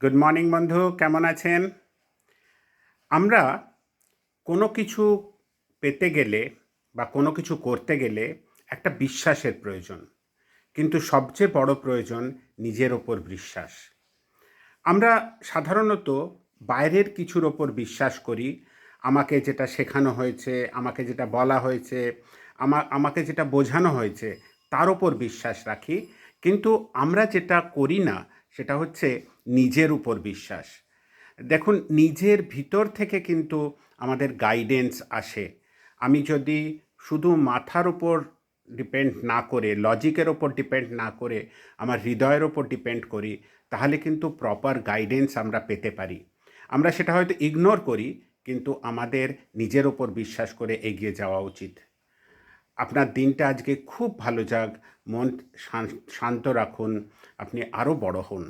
Good morning বন্ধু, কেমন আছেন? আমরা কোনো কিছু পেতে গেলে বা কোনো কিছু করতে গেলে একটা বিশ্বাসের প্রয়োজন, কিন্তু সবচেয়ে বড় প্রয়োজন নিজের ওপর বিশ্বাস। আমরা সাধারণত বাইরের কিছুর ওপর বিশ্বাস করি। আমাকে যেটা শেখানো হয়েছে, আমাকে যেটা বলা হয়েছে, আমাকে যেটা বোঝানো হয়েছে তার ওপর বিশ্বাস রাখি। কিন্তু আমরা যেটা করি না সেটা হচ্ছে নিজের উপর বিশ্বাস। দেখুন, নিজের ভিতর থেকে কিন্তু আমাদের গাইডেন্স আসে। আমি যদি শুধু মাথার উপর ডিপেন্ড না করে, লজিকের ওপর ডিপেন্ড না করে আমার হৃদয়ের ওপর ডিপেন্ড করি, তাহলে কিন্তু প্রপার গাইডেন্স আমরা পেতে পারি। আমরা সেটা হয়তো ইগনোর করি, কিন্তু আমাদের নিজের ওপর বিশ্বাস করে এগিয়ে যাওয়া উচিত। আপনার দিনটা আজকে খুব ভালো যাক, মন শান্ত রাখুন, আপনি আরও বড় হন।